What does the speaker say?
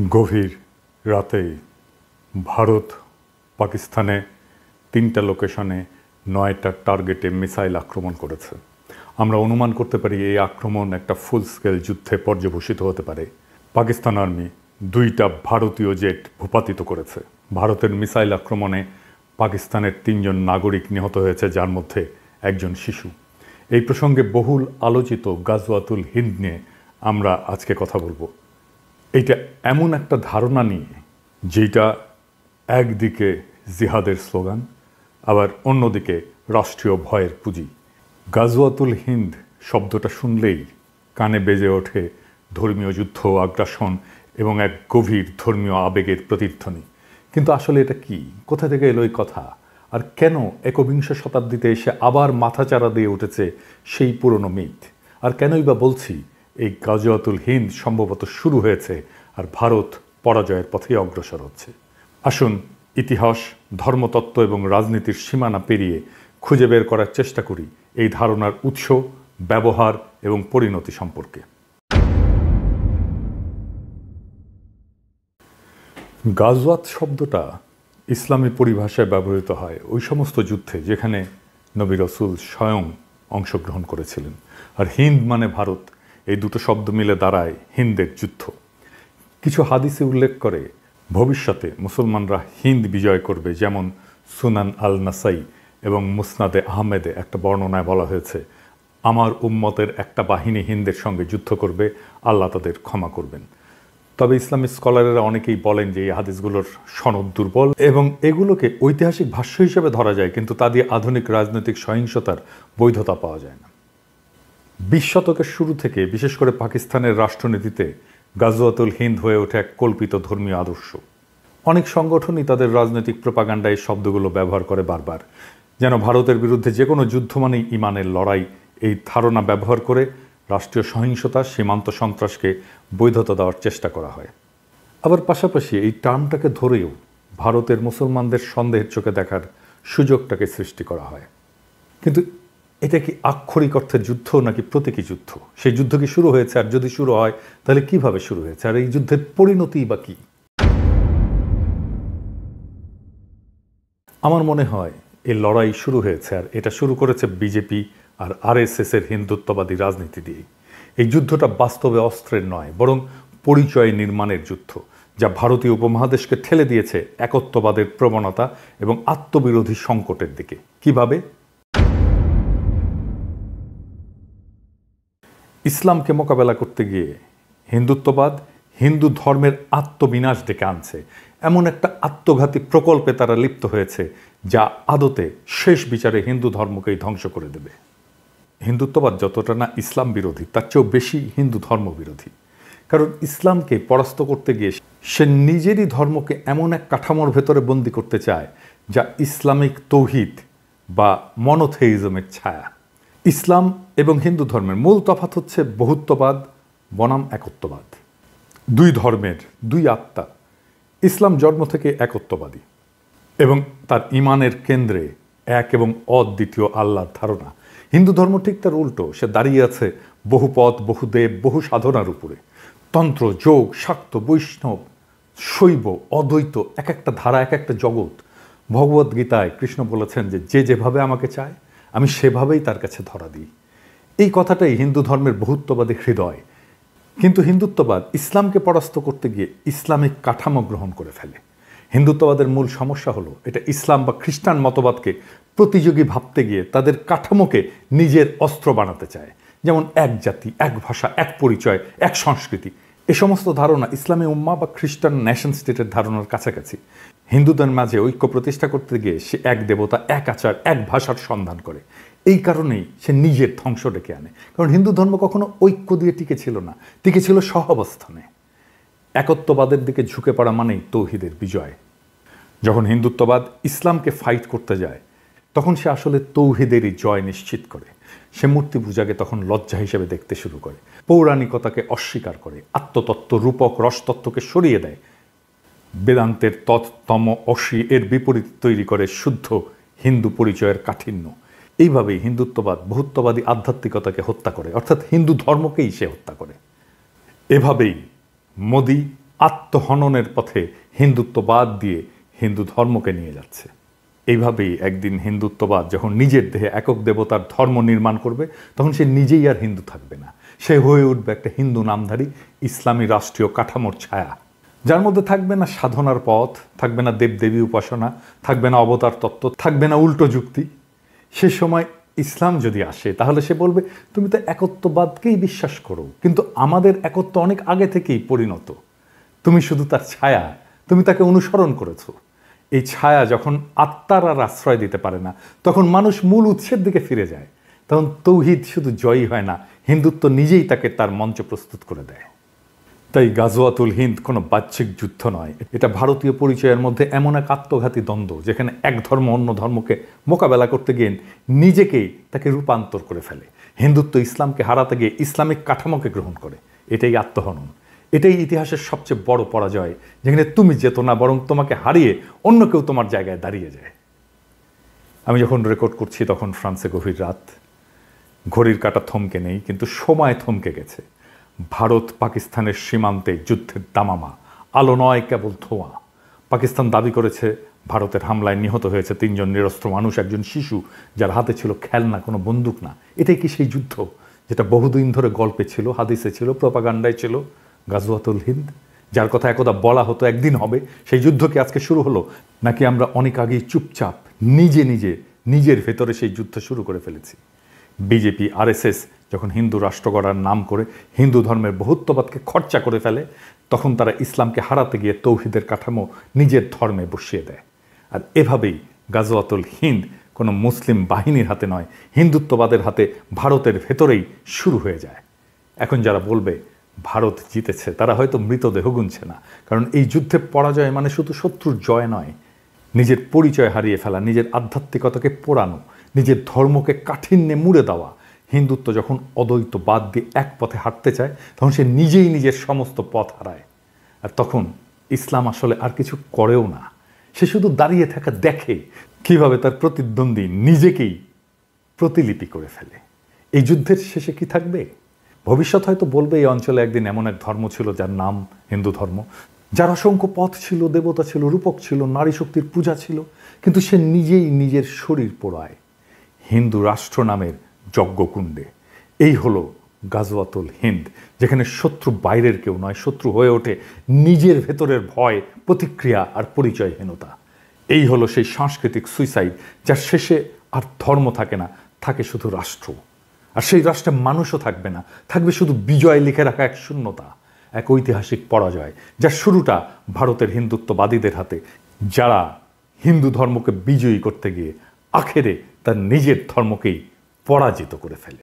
গভীর রাতে ভারত পাকিস্তানে ৩টা লোকেশনে ৯টা টার্গেটে মিসাইল আক্রমণ করেছে। আমরা অনুমান করতে পারি এই আক্রমণ একটা ফুল স্কেল যুদ্ধে পর্যবসিত হতে পারে। পাকিস্তান আর্মি ২টা ভারতীয় জেট ভূপাতিত করেছে। ভারতের মিসাইল আক্রমণে পাকিস্তানের ৩জন নাগরিক নিহত হয়েছে, যার মধ্যে একজন শিশু। এই প্রসঙ্গে বহুল আলোচিত গাজওয়াতুল হিন্দ নিয়ে আমরা আজকে কথা বলবো। এইটা এমন একটা ধারণা নিয়ে যেটা একদিকে জিহাদের স্লোগান, আবার অন্যদিকে রাষ্ট্রীয় ভয়ের পুঁজি। গাজওয়াতুল হিন্দ শব্দটা শুনলেই কানে বেজে ওঠে ধর্মীয় যুদ্ধ, আগ্রাসন এবং এক গভীর ধর্মীয় আবেগের প্রতিধ্বনি। কিন্তু আসলে এটা কি? কোথা থেকে এলো এই কথা? আর কেন একবিংশ শতাব্দীতে এসে আবার মাথাচাড়া দিয়ে উঠেছে সেই পুরনো মিথ? আর কেনই বা বলছি এই গাজওয়াতুল হিন্দ সম্ভবত শুরু হয়েছে আর ভারত পরাজয়ের পথে অগ্রসর হচ্ছে? আসুন ইতিহাস, ধর্মতত্ত্ব এবং রাজনীতির সীমানা পেরিয়ে খুঁজে বের করার চেষ্টা করি এই ধারণার উৎস, ব্যবহার এবং পরিণতি সম্পর্কে। গাজওয়াত শব্দটা ইসলামী পরিভাষায় ব্যবহৃত হয় ওই সমস্ত যুদ্ধে যেখানে নবী রাসূল স্বয়ং অংশগ্রহণ করেছিলেন। আর হিন্দ মানে ভারত, এই দুটো শব্দ মিলে দাঁড়ায় হিন্দের যুদ্ধ। কিছু হাদিসে উল্লেখ করে ভবিষ্যতে মুসলমানরা হিন্দ বিজয় করবে, যেমন সুনান আল নাসাই এবং মুসনাদে আহমেদে একটা বর্ণনায় বলা হয়েছে, আমার উম্মতের একটা বাহিনী হিন্দের সঙ্গে যুদ্ধ করবে, আল্লাহ তাদের ক্ষমা করবেন। তবে ইসলামী স্কলারেরা অনেকেই বলেন যে এই হাদিসগুলোর সনদ দুর্বল এবং এগুলোকে ঐতিহাসিক ভাষ্য হিসেবে ধরা যায়, কিন্তু তা দিয়ে আধুনিক রাজনৈতিক সহিংসতার বৈধতা পাওয়া যায় না। ২০ শতকের শুরু থেকে বিশেষ করে পাকিস্তানের রাষ্ট্রনীতিতে গাজওয়াতুল হিন্দ হয়ে ওঠে এক কল্পিত ধর্মীয় আদর্শ। অনেক সংগঠনই তাদের রাজনৈতিক প্রোপাগান্ডায় এই শব্দগুলো ব্যবহার করে বারবার, যেন ভারতের বিরুদ্ধে যে কোনো যুদ্ধ মানেই ইমানের লড়াই। এই ধারণা ব্যবহার করে রাষ্ট্রীয় সহিংসতা, সীমান্ত সন্ত্রাসকে বৈধতা দেওয়ার চেষ্টা করা হয়। আবার পাশাপাশি এই টার্মটাকে ধরেও ভারতের মুসলমানদের সন্দেহের চোখে দেখার সুযোগটাকে সৃষ্টি করা হয়। কিন্তু এটা কি আক্ষরিক অর্থে যুদ্ধ নাকি প্রতীকী যুদ্ধ? সেই যুদ্ধ কি শুরু হয়েছে? আর যদি শুরু হয় তাহলে কিভাবে শুরু হয়েছে? আর এই যুদ্ধের পরিণতি বা কি? আমার মনে হয় এই লড়াই শুরু হয়েছে, আর এটা শুরু করেছে বিজেপি আর আরএসএস এর হিন্দুত্ববাদী রাজনীতি দিয়ে। এই যুদ্ধটা বাস্তবে অস্ত্রের নয়, বরং পরিচয় নির্মাণের যুদ্ধ, যা ভারতীয় উপমহাদেশকে ঠেলে দিয়েছে একত্ববাদের প্রবণতা এবং আত্মবিরোধী সংকটের দিকে। কিভাবে? ইসলামকে মোকাবেলা করতে গিয়ে হিন্দুত্ববাদ হিন্দু ধর্মের আত্মবিনাশ ডেকে আনছে। এমন একটা আত্মঘাতী প্রকল্পে তারা লিপ্ত হয়েছে যা আদতে শেষ বিচারে হিন্দু ধর্মকেই ধ্বংস করে দেবে। হিন্দুত্ববাদ যতটা না ইসলাম বিরোধী, তার চেয়েও বেশি হিন্দু ধর্ম বিরোধী। কারণ ইসলামকে পরাস্ত করতে গিয়ে সে নিজেরই ধর্মকে এমন এক কাঠামোর ভেতরে বন্দী করতে চায় যা ইসলামিক তৌহিদ বা মনোথেইজমের ছায়া। ইসলাম এবং হিন্দু ধর্মের মূল তফাৎ হচ্ছে বহুত্ববাদ বনাম একত্ববাদ। দুই ধর্মের দুই আত্মা। ইসলাম জন্ম থেকে একত্ববাদী এবং তার ইমানের কেন্দ্রে এক এবং অদ্বিতীয় আল্লাহর ধারণা। হিন্দু ধর্ম ঠিক তার উল্টো, সে দাঁড়িয়ে আছে বহুপদ, বহুদেব, বহু সাধনার উপরে। তন্ত্র, যোগ, শাক্ত, বৈষ্ণব, শৈব, অদ্বৈত, এক একটা ধারা, এক একটা জগৎ। ভগবদ্গীতায় কৃষ্ণ বলেছেন যে যে যেভাবে আমাকে চায় আমি সেভাবেই তার কাছে ধরা দিই। এই কথাটাই হিন্দু ধর্মের বহুত্ববাদী হৃদয়। কিন্তু হিন্দুত্ববাদ ইসলামকে পরাস্ত করতে গিয়ে ইসলামিক কাঠামো গ্রহণ করে ফেলে। হিন্দুত্ববাদের মূল সমস্যা হলো এটা ইসলাম বা খ্রিস্টান মতবাদকে প্রতিযোগী ভাবতে গিয়ে তাদের কাঠামোকে নিজের অস্ত্র বানাতে চায়। যেমন এক জাতি, এক ভাষা, এক পরিচয়, এক সংস্কৃতি। এ সমস্ত ধারণা ইসলামী উম্মাহ বা খ্রিস্টান নেশন স্টেটের ধারণার কাছাকাছি। হিন্দুদের মাঝে ঐক্য প্রতিষ্ঠা করতে গিয়ে সে এক দেবতা, এক আচার, এক ভাষার সন্ধান করে। এই কারণেই সে নিজের ধ্বংস ডেকে আনে। কারণ হিন্দু ধর্ম কখনো ঐক্য দিয়ে টিকে ছিল না, টিকে ছিল সহাবস্থানে। একত্ববাদের দিকে ঝুঁকে পড়া মানেই তৌহিদের বিজয়। যখন হিন্দুত্ববাদ ইসলামকে ফাইট করতে যায় তখন সে আসলে তৌহিদেরই জয় নিশ্চিত করে। সে মূর্তি পূজাকে তখন লজ্জা হিসেবে দেখতে শুরু করে, পৌরাণিকতাকে অস্বীকার করে, আত্মতত্ত্ব, রূপক, রসতত্ত্বকে সরিয়ে দেয়, বেদান্তের তৎ-তম অসি এর বিপরীত তৈরি করে শুদ্ধ হিন্দু পরিচয়ের কাঠিন্য। এইভাবেই হিন্দুত্ববাদ বহুত্ববাদী আধ্যাত্মিকতাকে হত্যা করে, অর্থাৎ হিন্দু ধর্মকেই সে হত্যা করে। এভাবেই মোদি আত্মহননের পথে হিন্দুত্ববাদ দিয়ে হিন্দু ধর্মকে নিয়ে যাচ্ছে। এইভাবেই একদিন হিন্দুত্ববাদ যখন নিজের দেহে একক দেবতার ধর্ম নির্মাণ করবে, তখন সে নিজেই আর হিন্দু থাকবে না, সে হয়ে উঠবে একটা হিন্দু নামধারী ইসলামী রাষ্ট্রীয় কাঠামোর ছায়া, যার মধ্যে থাকবে না সাধনার পথ, থাকবে না দেবদেবী উপাসনা, থাকবে না অবতার তত্ত্ব, থাকবে না উল্টো যুক্তি। সে সময় ইসলাম যদি আসে তাহলে সে বলবে, তুমি তো একত্ববাদকেই বিশ্বাস করো, কিন্তু আমাদের একত্ব অনেক আগে থেকেই পরিণত, তুমি শুধু তার ছায়া, তুমি তাকে অনুসরণ করেছো। এই ছায়া যখন আত্মার আর আশ্রয় দিতে পারে না, তখন মানুষ মূল উৎসের দিকে ফিরে যায়। তখন তৌহিদ শুধু জয়ী হয় না, হিন্দুত্ব নিজেই তাকে তার মঞ্চ প্রস্তুত করে দেয়। তাই গাজওয়াতুল হিন্দ কোনো বাহ্যিক যুদ্ধ নয়, এটা ভারতীয় পরিচয়ের মধ্যে এমন এক আত্মঘাতী দ্বন্দ্ব, যেখানে এক ধর্ম অন্য ধর্মকে মোকাবেলা করতে গিয়ে নিজেকেই তাকে রূপান্তর করে ফেলে। হিন্দুত্ব ইসলামকে হারাতে গিয়ে ইসলামিক কাঠামোকে গ্রহণ করে। এটাই আত্মহনন, এটাই ইতিহাসের সবচেয়ে বড় পরাজয়, যেখানে তুমি যেত না, বরং তোমাকে হারিয়ে অন্য কেউ তোমার জায়গায় দাঁড়িয়ে যায়। আমি যখন রেকর্ড করছি তখন ফ্রান্সে গভীর রাত, ঘড়ির কাঁটা থমকে নেই, কিন্তু সময় থমকে গেছে। ভারত পাকিস্তানের সীমান্তে যুদ্ধের দামামা, আলো নয় কেবল ধোঁয়া। পাকিস্তান দাবি করেছে ভারতের হামলায় নিহত হয়েছে 3 জন নিরস্ত্র মানুষ, একজন শিশু যার হাতে ছিল খেলনা, কোনো বন্দুক না। এটাই কি সেই যুদ্ধ যেটা বহুদিন ধরে গল্পে ছিল, হাদিসে ছিল, প্রপাগান্ডায় ছিল? গাজওয়াতুল হিন্দ, যার কথা একদা বলা হতো একদিন হবে, সেই যুদ্ধ কি আজকে শুরু হলো? নাকি আমরা অনেক আগেই চুপচাপ নিজের ভেতরে সেই যুদ্ধ শুরু করে ফেলেছি? বিজেপি আরএসএস যখন হিন্দু রাষ্ট্র গড়ার নাম করে হিন্দু ধর্মের বহুত্ববাদকে খরচা করে ফেলে, তখন তারা ইসলামকে হারাতে গিয়ে তৌহিদের কাঠামো নিজের ধর্মে বসিয়ে দেয়। আর এভাবেই গাজওয়াতুল হিন্দ কোনো মুসলিম বাহিনীর হাতে নয়, হিন্দুত্ববাদের হাতে ভারতের ভেতরেই শুরু হয়ে যায়। এখন যারা বলবে ভারত জিতেছে, তারা হয়তো মৃতদেহ গুনছে না, কারণ এই যুদ্ধে পরাজয় মানে শুধু শত্রুর জয় নয়, নিজের পরিচয় হারিয়ে ফেলা, নিজের আধ্যাত্মিকতাকে পোড়ানো, নিজের ধর্মকে কাঠিন্যে মুড়ে দেওয়া। হিন্দুত্ব যখন অদ্বৈতবাদ দিয়ে এক পথে হাঁটতে চায়, তখন সে নিজেই নিজের সমস্ত পথ হারায়। আর তখন ইসলাম আসলে আর কিছু করেও না, সে শুধু দাঁড়িয়ে থাকা দেখে কিভাবে তার প্রতিদ্বন্দ্বী নিজেকেই প্রতিলিপি করে ফেলে। এই যুদ্ধের শেষে কি থাকবে? ভবিষ্যৎ হয়তো বলবে এই অঞ্চলে একদিন এমন এক ধর্ম ছিল যার নাম হিন্দু ধর্ম, যার অসংখ্য পথ ছিল, দেবতা ছিল, রূপক ছিল, নারী শক্তির পূজা ছিল, কিন্তু সে নিজেই নিজের শরীর পোড়ায় হিন্দু রাষ্ট্র নামের যজ্ঞকুণ্ডে। এই হলো গাজওয়াতুল হিন্দ, যেখানে শত্রু বাইরের কেউ নয়, শত্রু হয়ে ওঠে নিজের ভেতরের ভয়, প্রতিক্রিয়া আর পরিচয়হীনতা। এই হলো সেই সাংস্কৃতিক সুইসাইড, যার শেষে আর ধর্ম থাকে না, থাকে শুধু রাষ্ট্র। আর সেই রাষ্ট্রে মানুষও থাকবে না, থাকবে শুধু বিজয় লিখে রাখা এক শূন্যতা, এক ঐতিহাসিক পরাজয়, যার শুরুটা ভারতের হিন্দুত্ববাদীদের হাতে, যারা হিন্দু ধর্মকে বিজয়ী করতে গিয়ে আখেরে তার নিজের ধর্মকেই পরাজিত করে ফেলে।